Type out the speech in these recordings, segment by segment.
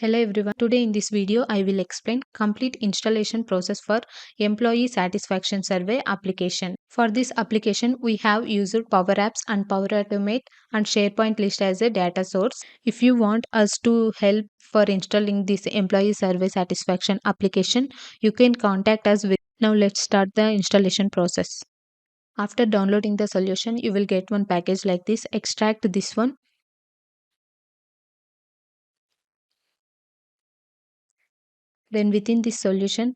Hello everyone. Today in this video I will explain complete installation process for employee satisfaction survey application. For this application we have used Power Apps and Power Automate and SharePoint list as a data source. If you want us to help for installing this employee survey satisfaction application, you can contact us with. Now let's start the installation process. After downloading the solution, you will get one package like this. Extract this one. Then within this solution,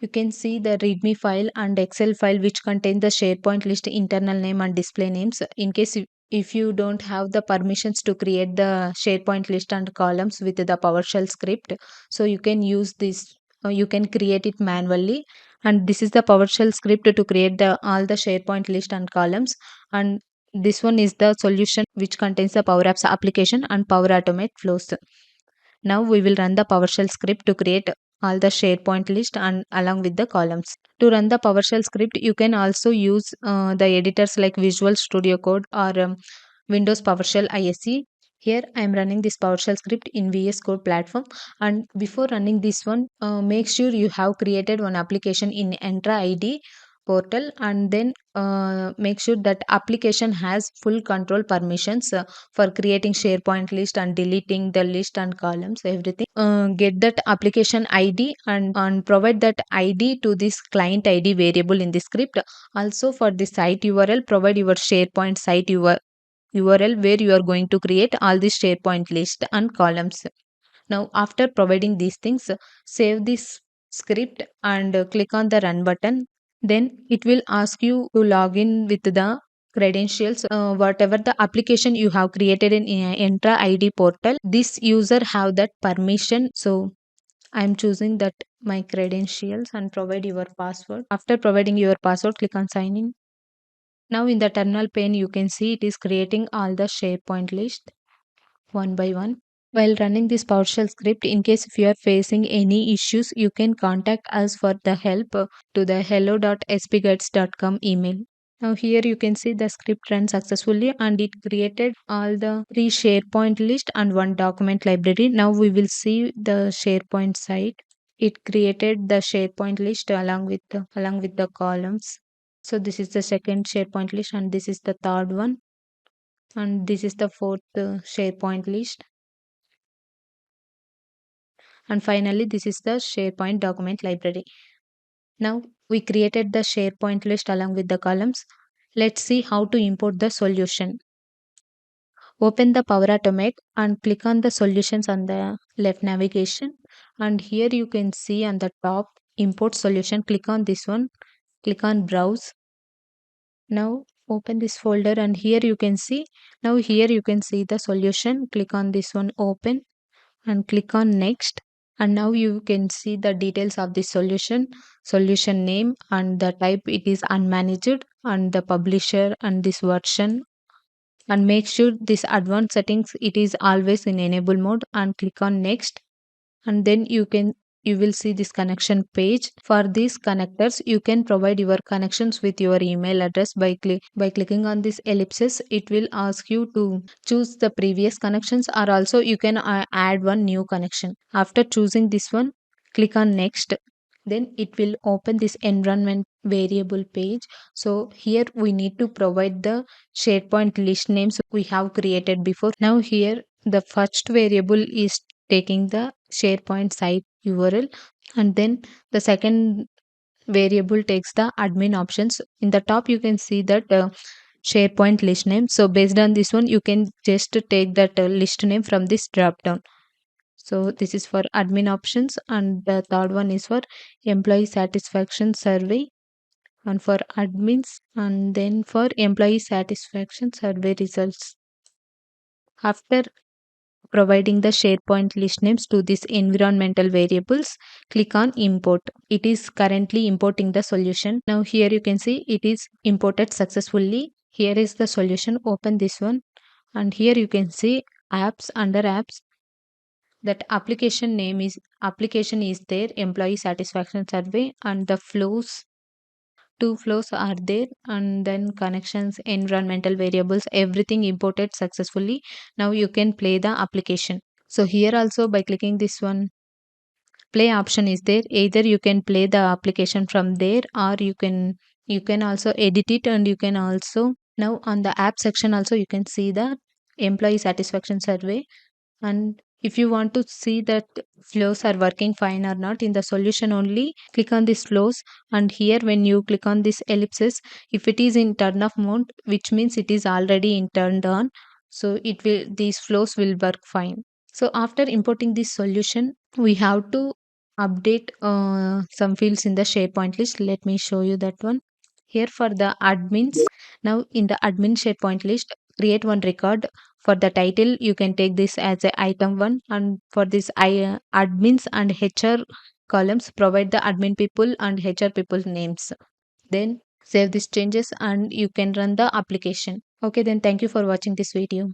you can see the README file and Excel file which contain the SharePoint list internal name and display names. In case if you don't have the permissions to create the SharePoint list and columns with the PowerShell script, so you can use this. You can create it manually, and this is the PowerShell script to create the all the SharePoint list and columns. And this one is the solution which contains the Power Apps application and Power Automate flows. Now we will run the PowerShell script to create all the SharePoint list and along with the columns. To run the PowerShell script, you can also use the editors like Visual Studio Code or Windows PowerShell ISE. Here I am running this PowerShell script in VS Code platform. And before running this one, make sure you have created one application in Entra ID portal, and then make sure that application has full control permissions for creating SharePoint list and deleting the list and columns, everything. Get that application ID and provide that ID to this client ID variable in the script. Also for the site URL, provide your SharePoint site URL where you are going to create all this SharePoint list and columns. Now, after providing these things, save this script and click on the run button. Then it will ask you to log in with the credentials, whatever the application you have created in Entra ID portal. This user have that permission. So I am choosing that my credentials and provide your password. After providing your password, click on sign in. Now in the terminal pane, you can see it is creating all the SharePoint list one by one. While running this PowerShell script, in case if you are facing any issues, you can contact us for the help to the hello.spguides.com email. Now here you can see the script ran successfully and it created all the three SharePoint list and one document library. Now we will see the SharePoint site. It created the SharePoint list along with the columns. So this is the second SharePoint list and this is the third one and this is the fourth SharePoint list. And finally, this is the SharePoint document library. Now we created the SharePoint list along with the columns. Let's see how to import the solution. Open the Power Automate and click on the solutions on the left navigation. And here you can see on the top import solution. Click on this one. Click on browse. Now open this folder and here you can see. Now here you can see the solution. Click on this one, open, and click on next. And now you can see the details of the solution name and the type, it is unmanaged, and the publisher and this version. And make sure this advanced settings it is always in enable mode and click on next. And then you will see this connection page. For these connectors, you can provide your connections with your email address by clicking on this ellipsis. It will ask you to choose the previous connections, or also you can add one new connection. After choosing this one, click on next. Then it will open this environment variable page. So here we need to provide the SharePoint list names we have created before. Now here the first variable is taking the SharePoint site URL, and then the second variable takes the admin options. In the top you can see that SharePoint list name. So based on this one you can just take that list name from this drop down. So this is for admin options, and the third one is for employee satisfaction survey and for admins, and then for employee satisfaction survey results. After providing the SharePoint list names to these environmental variables, click on import. It is currently importing the solution. Now here you can see it is imported successfully. Here is the solution. Open this one and here you can see apps. Under apps, that application is there, employee satisfaction survey, and the flows, two flows are there, and then connections, environmental variables, everything imported successfully. Now you can play the application. So here also by clicking this one, play option is there. Either you can play the application from there, or you can also edit it, and you can also, now on the app section also you can see the employee satisfaction survey. And if you want to see that flows are working fine or not, in the solution only click on this flows, and here when you click on this ellipsis, if it is in turn off mode, which means it is already in turned on, so it will, these flows will work fine. So after importing this solution, we have to update some fields in the SharePoint list. Let me show you that one. Here for the admins, now in the admin SharePoint list, create one record. For the title, you can take this as a item 1, and for this admins and HR columns, provide the admin people and HR people names. Then save these changes and you can run the application. Okay, then thank you for watching this video.